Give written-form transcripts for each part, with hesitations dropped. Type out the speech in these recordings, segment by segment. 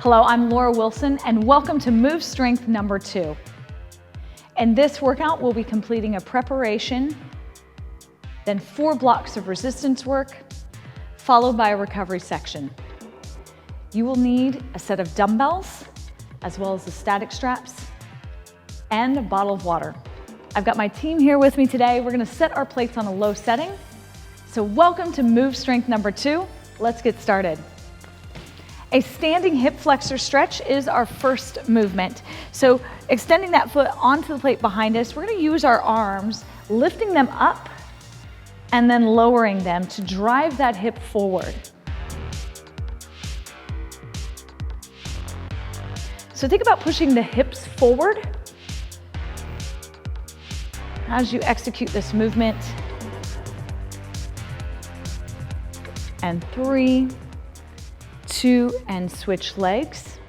Hello, I'm Laura Wilson, and welcome to Move Strength number 2. In this workout, we'll be completing a preparation, then 4 blocks of resistance work, followed by a recovery section. You will need a set of dumbbells, as well as the static straps, and a bottle of water. I've got my team here with me today. We're gonna set our plates on a low setting. So welcome to Move Strength number 2. Let's get started. A standing hip flexor stretch is our first movement. So extending that foot onto the plate behind us, we're gonna use our arms, lifting them up and then lowering them to drive that hip forward. So think about pushing the hips forward as you execute this movement. And 3, 2, and switch legs.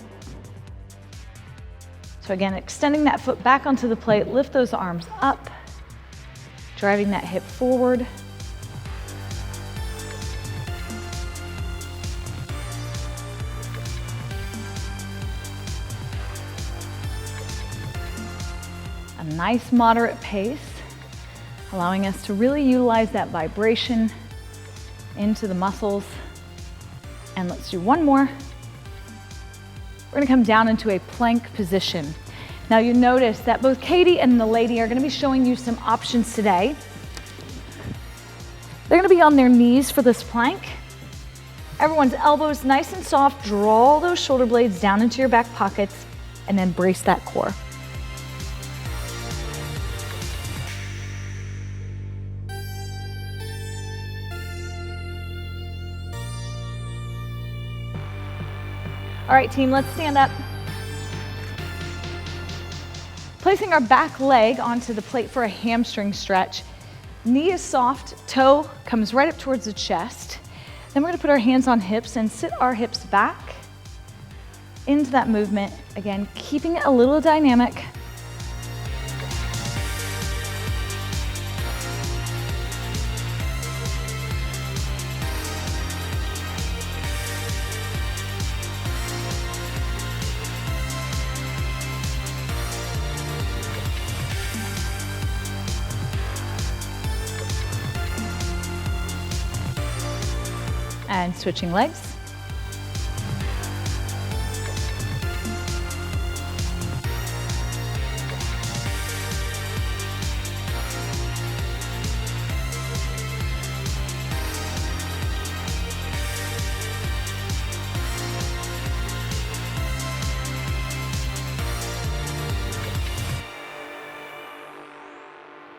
So again, extending that foot back onto the plate, lift those arms up, driving that hip forward. A nice moderate pace, allowing us to really utilize that vibration into the muscles. And let's do one more. We're gonna come down into a plank position. Now you notice that both Katie and the lady are gonna be showing you some options today. They're gonna be on their knees for this plank. Everyone's elbows nice and soft. Draw those shoulder blades down into your back pockets and then brace that core. All right, team, let's stand up. Placing our back leg onto the plate for a hamstring stretch. Knee is soft, toe comes right up towards the chest. Then we're gonna put our hands on hips and sit our hips back into that movement. Again, keeping it a little dynamic. And switching legs.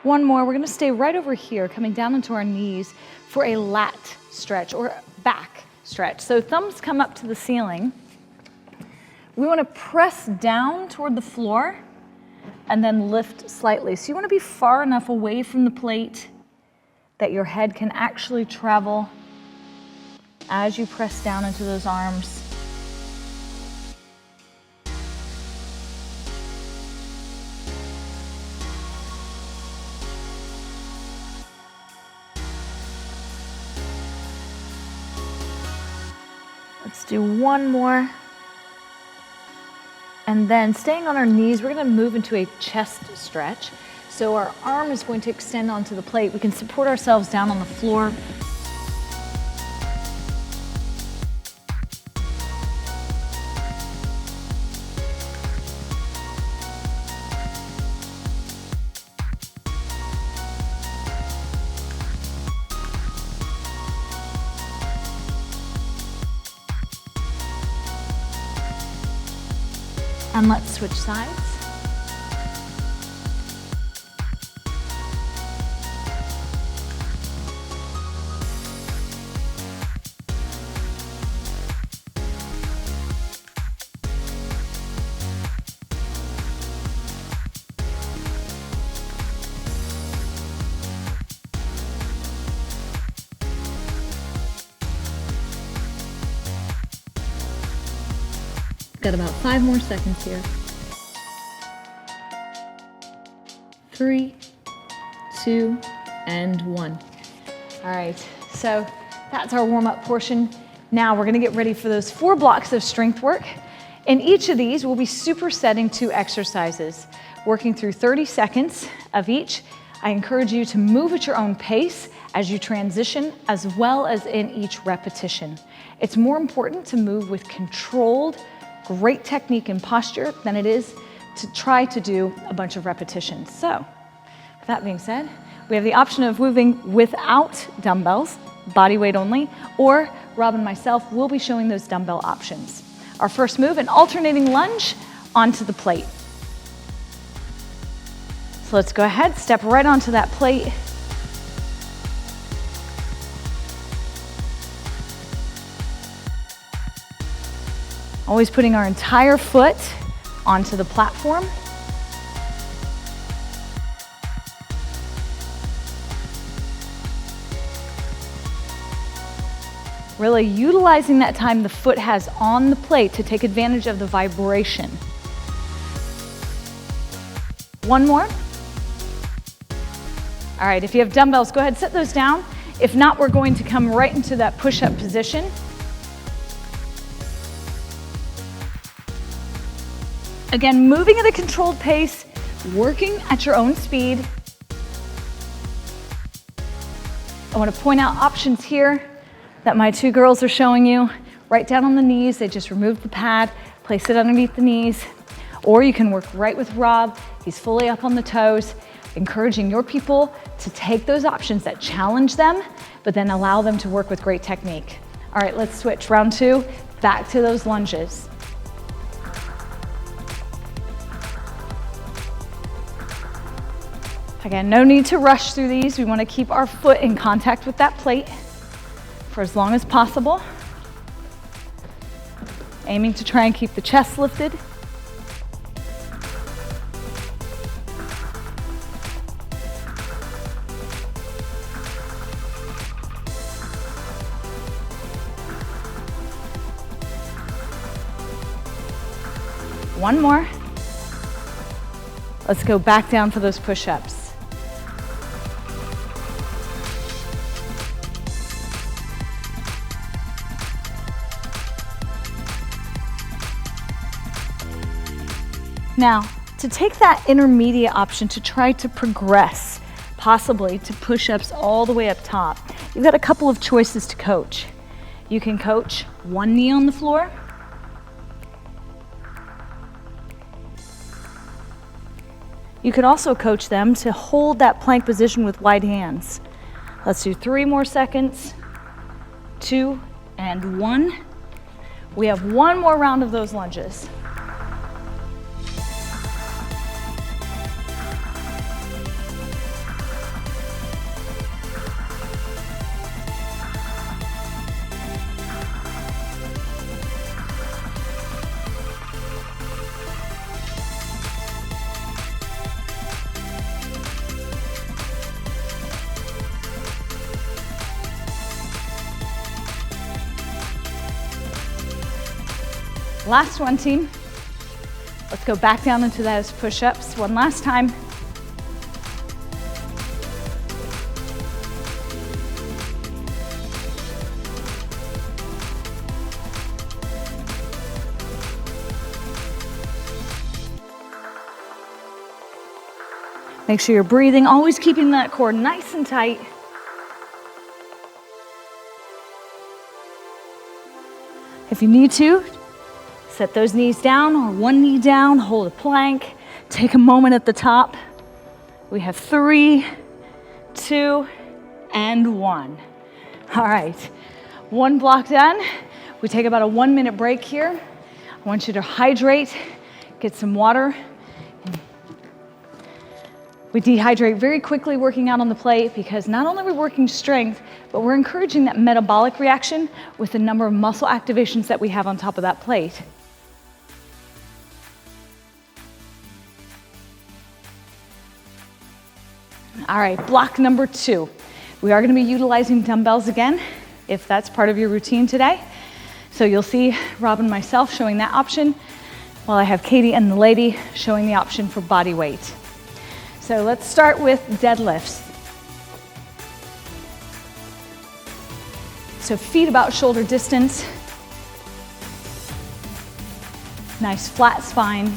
One more, we're gonna stay right over here, coming down into our knees for a lat stretch or back stretch. So thumbs come up to the ceiling. We wanna press down toward the floor and then lift slightly. So you wanna be far enough away from the plate that your head can actually travel as you press down into those arms. Let's do one more. And then staying on our knees, we're gonna move into a chest stretch. So our arm is going to extend onto the plate. We can support ourselves down on the floor. And let's switch sides. Got about 5 more seconds here. 3, 2, and 1. All right, so that's our warm-up portion. Now we're gonna get ready for those 4 blocks of strength work. In each of these, we'll be supersetting 2 exercises, working through 30 seconds of each. I encourage you to move at your own pace as you transition, as well as in each repetition. It's more important to move with controlled, great technique and posture than it is to try to do a bunch of repetitions. So, with that being said, we have the option of moving without dumbbells, body weight only, or Rob and myself will be showing those dumbbell options. Our first move, an alternating lunge onto the plate. So let's go ahead, step right onto that plate. Always putting our entire foot onto the platform. Really utilizing that time the foot has on the plate to take advantage of the vibration. One more. All right, if you have dumbbells, go ahead, set those down. If not, we're going to come right into that push-up position. Again, moving at a controlled pace, working at your own speed. I want to point out options here that my 2 girls are showing you. Right down on the knees, they just removed the pad, place it underneath the knees. Or you can work right with Rob, he's fully up on the toes, encouraging your people to take those options that challenge them, but then allow them to work with great technique. All right, let's switch. Round 2, back to those lunges. Again, no need to rush through these. We want to keep our foot in contact with that plate for as long as possible. Aiming to try and keep the chest lifted. One more. Let's go back down for those push-ups. Now, to take that intermediate option to try to progress, possibly to push-ups all the way up top, you've got a couple of choices to coach. You can coach one knee on the floor. You could also coach them to hold that plank position with wide hands. Let's do 3 more seconds. 2 and 1. We have 1 more round of those lunges. Last one, team. Let's go back down into those push-ups one last time. Make sure you're breathing, always keeping that core nice and tight. If you need to, set those knees down or one knee down, hold a plank, take a moment at the top. We have 3, 2, and 1. All right, 1 block done. We take about a 1-minute break here. I want you to hydrate, get some water. We dehydrate very quickly working out on the plate because not only are we working strength, but we're encouraging that metabolic reaction with the number of muscle activations that we have on top of that plate. All right, block number 2. We are going to be utilizing dumbbells again, if that's part of your routine today. So you'll see Rob and myself showing that option, while I have Katie and the lady showing the option for body weight. So let's start with deadlifts. So feet about shoulder distance. Nice flat spine.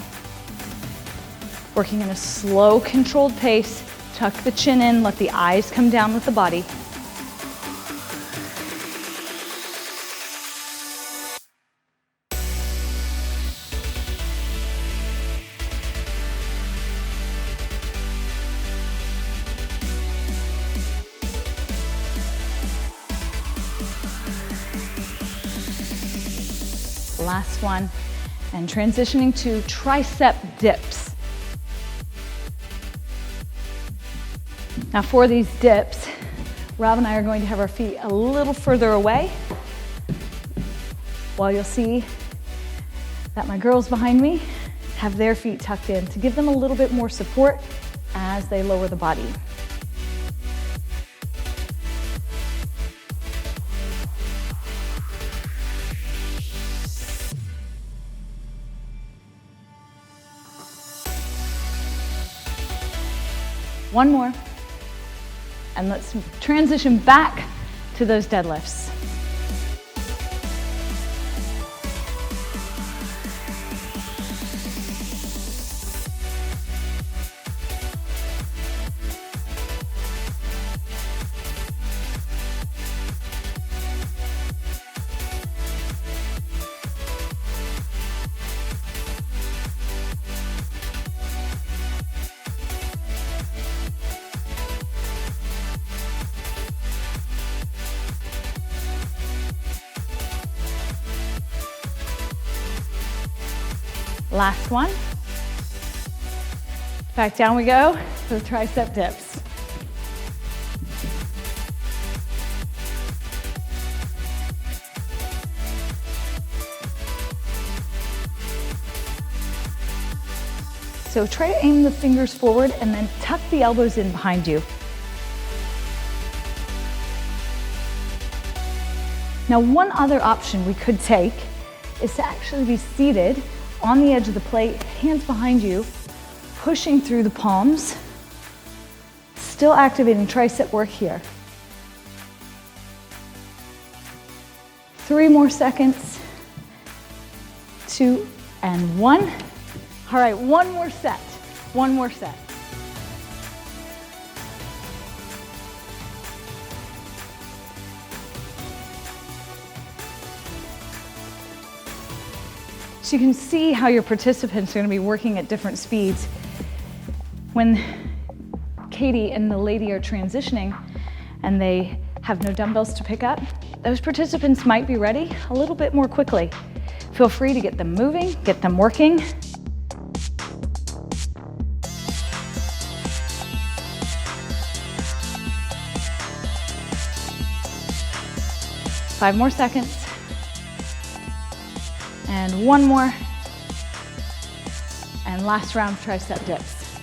Working in a slow, controlled pace. Tuck the chin in, let the eyes come down with the body. Last one, and transitioning to tricep dips. Now for these dips, Rob and I are going to have our feet a little further away, while you'll see that my girls behind me have their feet tucked in to give them a little bit more support as they lower the body. One more, and let's transition back to those deadlifts. Last one. Back down we go for the tricep dips. So try to aim the fingers forward and then tuck the elbows in behind you. Now, one other option we could take is to actually be seated on the edge of the plate, hands behind you, pushing through the palms, still activating tricep work here. 3 more seconds, 2 and 1. All right, one more set. So you can see how your participants are going to be working at different speeds. When Katie and the lady are transitioning and they have no dumbbells to pick up, those participants might be ready a little bit more quickly. Feel free to get them moving, get them working. Five more seconds. And one more. And last round of tricep dips.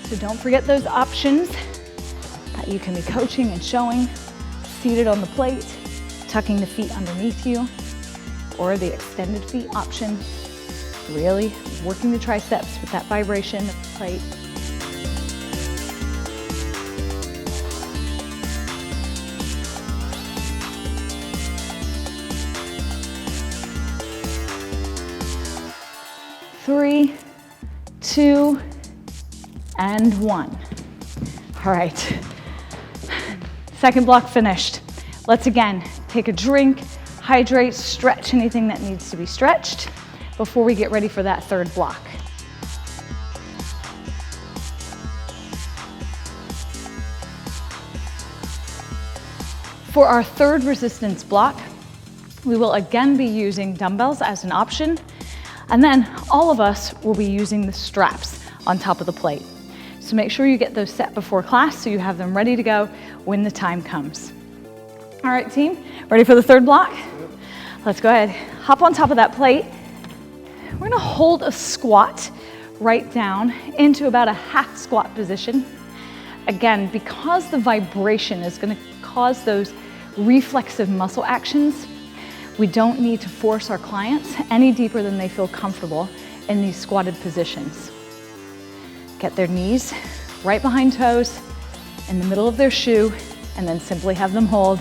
So don't forget those options that you can be coaching and showing. Seated on the plate, tucking the feet underneath you, or the extended feet option. Really working the triceps with that vibration of the plate. Three, 2, and 1. All right, second block finished. Let's again take a drink, hydrate, stretch anything that needs to be stretched before we get ready for that third block. For our third resistance block, we will again be using dumbbells as an option. And then all of us will be using the straps on top of the plate. So make sure you get those set before class so you have them ready to go when the time comes. All right, team, ready for the third block? Yep. Let's go ahead, hop on top of that plate. We're gonna hold a squat right down into about a half squat position. Again, because the vibration is gonna cause those reflexive muscle actions, we don't need to force our clients any deeper than they feel comfortable in these squatted positions. Get their knees right behind toes, in the middle of their shoe, and then simply have them hold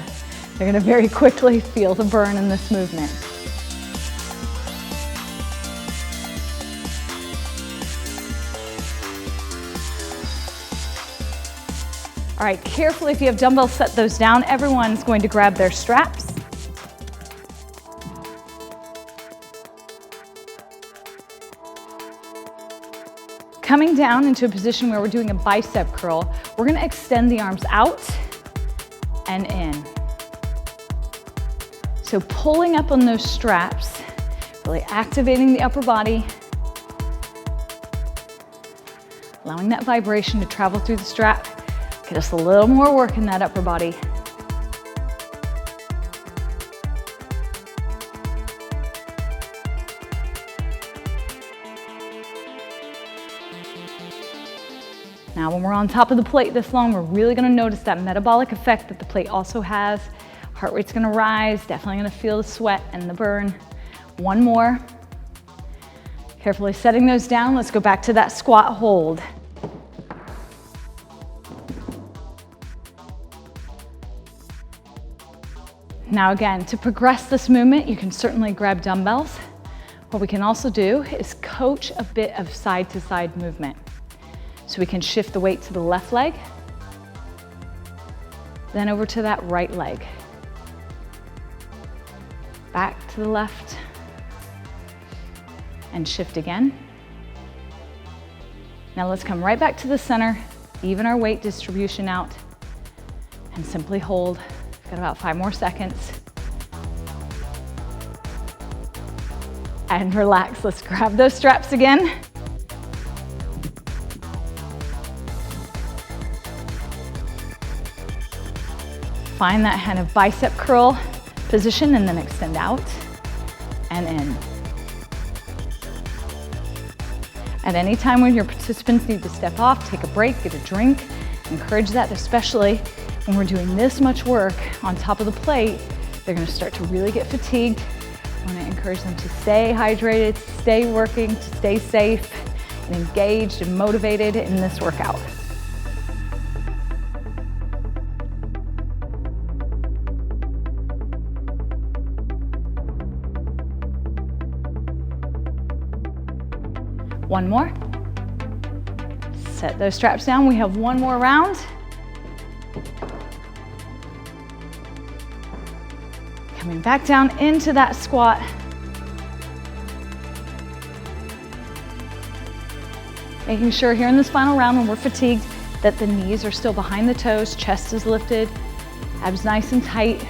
They're gonna very quickly feel the burn in this movement. All right, carefully, if you have dumbbells, set those down. Everyone's going to grab their straps. Coming down into a position where we're doing a bicep curl, we're gonna extend the arms out and in. So pulling up on those straps, really activating the upper body, allowing that vibration to travel through the strap, get us a little more work in that upper body. Now, when we're on top of the plate this long, we're really gonna notice that metabolic effect that the plate also has. Heart rate's gonna rise, definitely gonna feel the sweat and the burn. One more. Carefully setting those down. Let's go back to that squat hold. Now again, to progress this movement, you can certainly grab dumbbells. What we can also do is coach a bit of side-to-side movement. So we can shift the weight to the left leg, then over to that right leg. Back to the left, and shift again. Now let's come right back to the center, even our weight distribution out, and simply hold. We've got about 5 more seconds. And relax, let's grab those straps again. Find that kind of bicep curl position and then extend out and in. At any time when your participants need to step off, take a break, get a drink, encourage that, especially when we're doing this much work on top of the plate, they're gonna start to really get fatigued. I wanna encourage them to stay hydrated, to stay working, to stay safe and engaged and motivated in this workout. One more. Set those straps down. We have one more round. Coming back down into that squat. Making sure here in this final round when we're fatigued that the knees are still behind the toes, chest is lifted, abs nice and tight.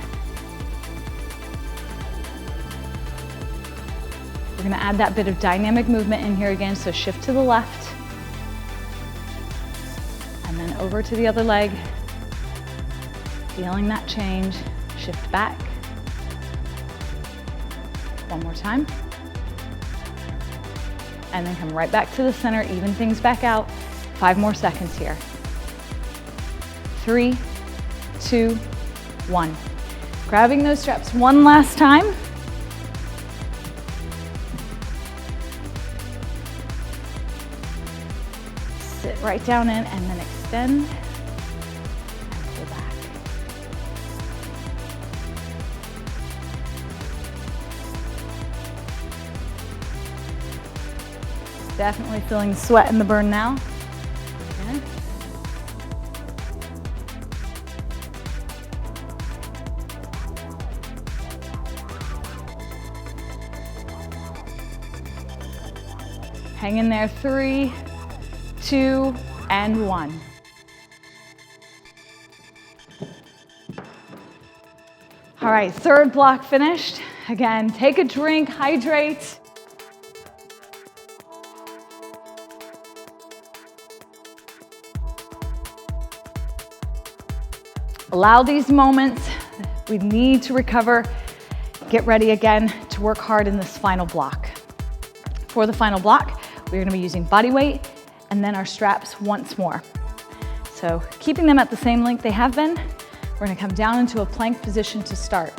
We're gonna add that bit of dynamic movement in here again, so shift to the left, and then over to the other leg, feeling that change, shift back. One more time. And then come right back to the center, even things back out. 5 more seconds here. 3, 2, 1. Grabbing those straps one last time. Sit right down in and then extend and pull back. Definitely feeling the sweat and the burn now. Okay. Hang in there, 3, 2, and 1. All right, third block finished. Again, take a drink, hydrate. Allow these moments. We need to recover. Get ready again to work hard in this final block. For the final block, we're gonna be using body weight and then our straps once more. So keeping them at the same length they have been, we're gonna come down into a plank position to start.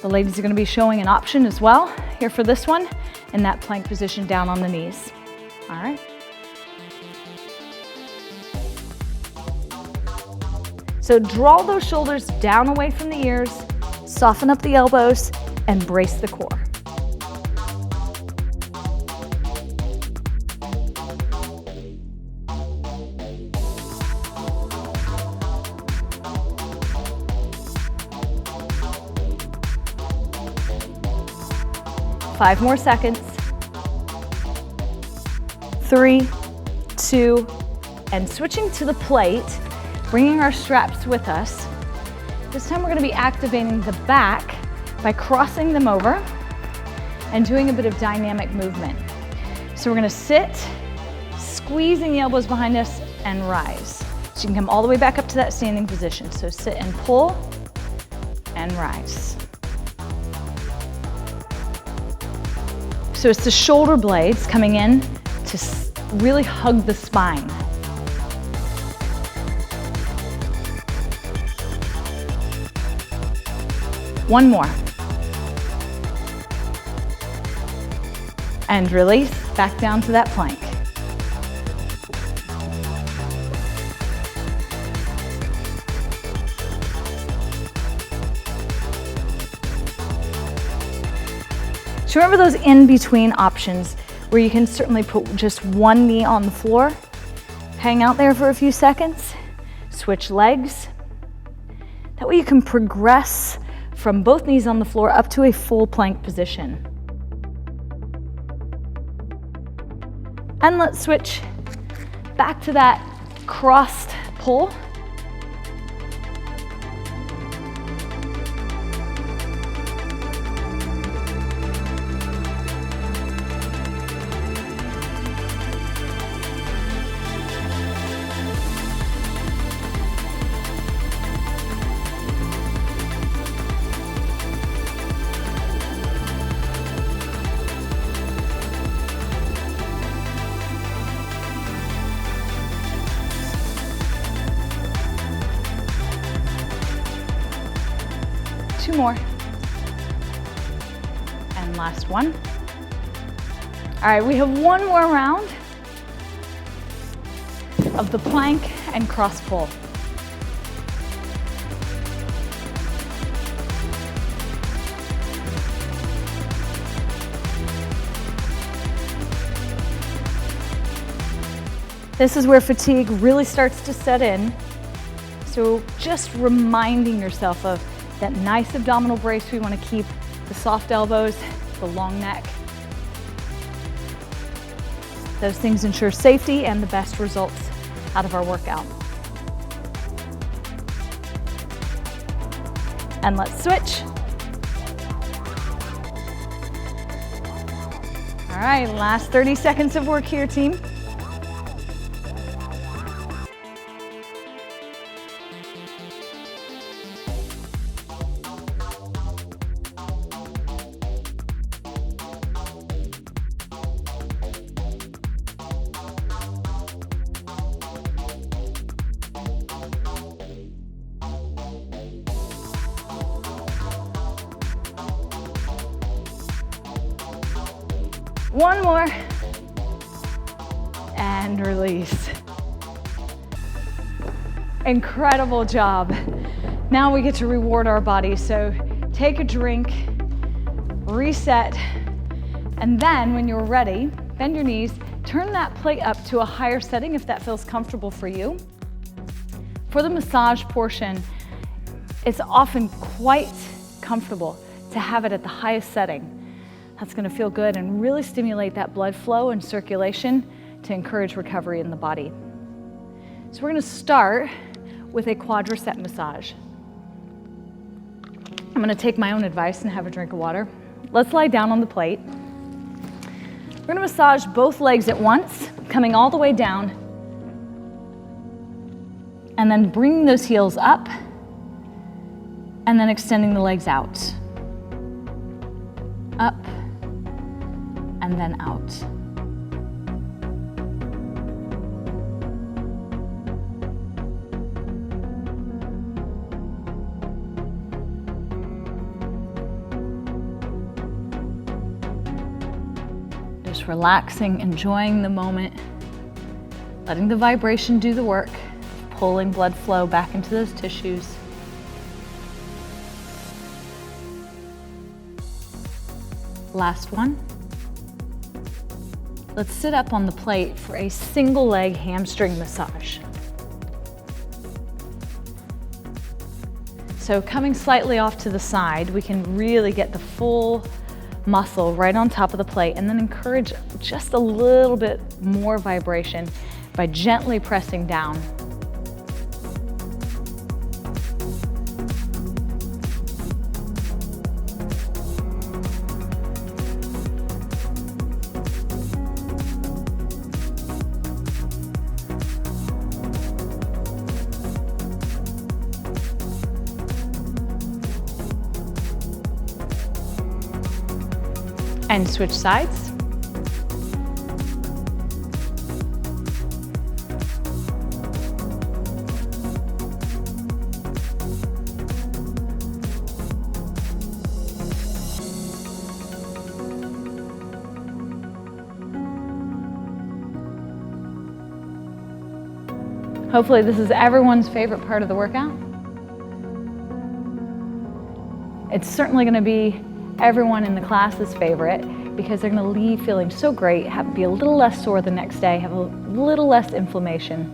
The ladies are gonna be showing an option as well here for this one in that plank position down on the knees. All right. So draw those shoulders down away from the ears, Soften up the elbows and brace the core. Five more seconds. 3, 2, and switching to the plate, bringing our straps with us. This time we're going to be activating the back by crossing them over and doing a bit of dynamic movement. So we're going to sit, squeezing the elbows behind us and rise. So you can come all the way back up to that standing position. So sit and pull and rise. So it's the shoulder blades coming in to really hug the spine. One more. And release, back down to that plank. So remember those in-between options where you can certainly put just one knee on the floor, hang out there for a few seconds, switch legs. That way you can progress from both knees on the floor up to a full plank position. And let's switch back to that crossed pull. Two more. And last one. All right, we have one more round of the plank and cross pull. This is where fatigue really starts to set in. So just reminding yourself of that nice abdominal brace. We want to keep the soft elbows, the long neck. Those things ensure safety and the best results out of our workout. And let's switch. All right, last 30 seconds of work here, team. One more, and release. Incredible job. Now we get to reward our body. So take a drink, reset, and then when you're ready, bend your knees, turn that plate up to a higher setting if that feels comfortable for you. For the massage portion, it's often quite comfortable to have it at the highest setting. That's going to feel good and really stimulate that blood flow and circulation to encourage recovery in the body. So we're going to start with a quadricep massage. I'm going to take my own advice and have a drink of water. Let's lie down on the plate. We're going to massage both legs at once, coming all the way down, and then bringing those heels up, and then extending the legs out. Up, and then out. Just relaxing, enjoying the moment, letting the vibration do the work, pulling blood flow back into those tissues. Last one. Let's sit up on the plate for a single leg hamstring massage. So coming slightly off to the side, we can really get the full muscle right on top of the plate and then encourage just a little bit more vibration by gently pressing down. And switch sides. Hopefully this is everyone's favorite part of the workout. It's certainly going to be everyone in the class's favorite because they're going to leave feeling so great, be a little less sore the next day, have a little less inflammation.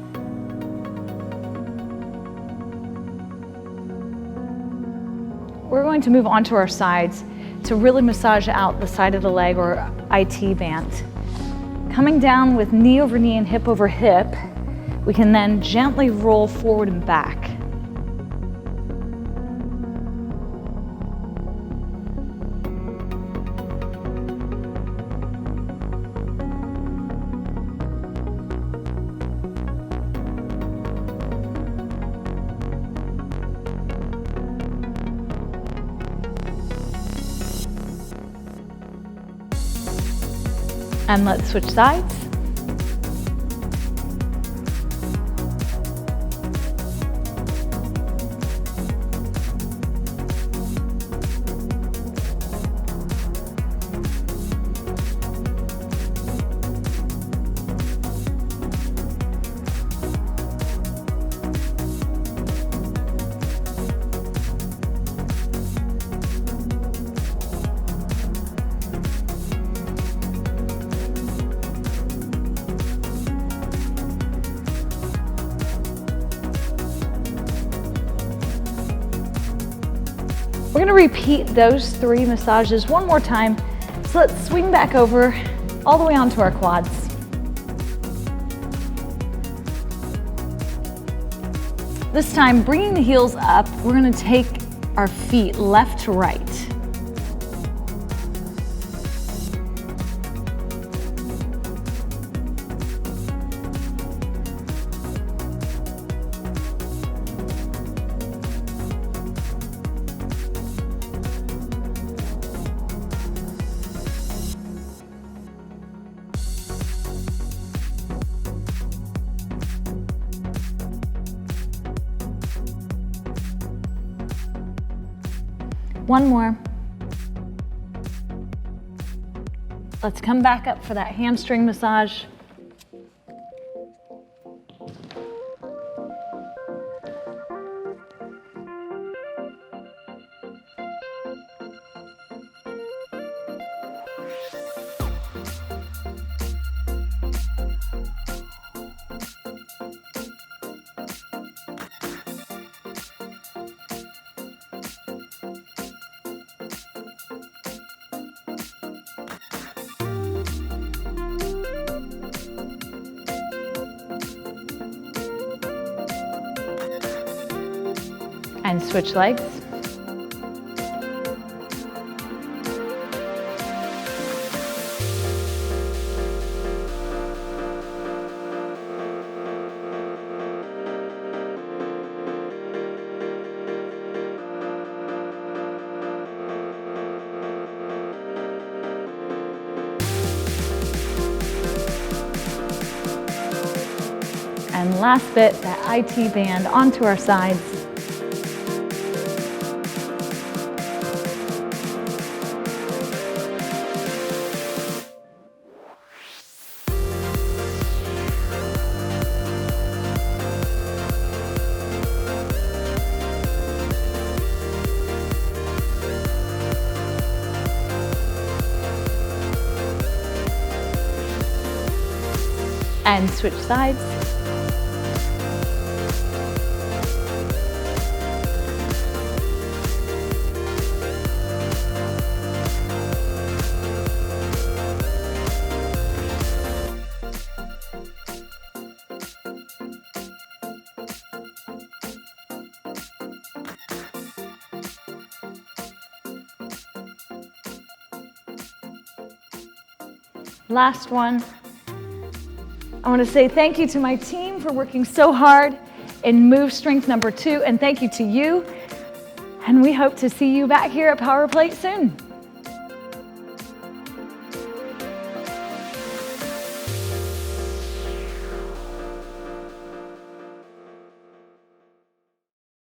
We're going to move on to our sides to really massage out the side of the leg or IT band. Coming down with knee over knee and hip over hip, we can then gently roll forward and back. And let's switch sides. We're going to repeat those 3 massages one more time. So let's swing back over all the way onto our quads. This time, bringing the heels up, we're going to take our feet left to right. One more. Let's come back up for that hamstring massage. And switch legs. And last bit, that IT band onto our sides. And switch sides. Last one. I want to say thank you to my team for working so hard in Move Strength number 2, and thank you to you. And we hope to see you back here at Power Plate soon.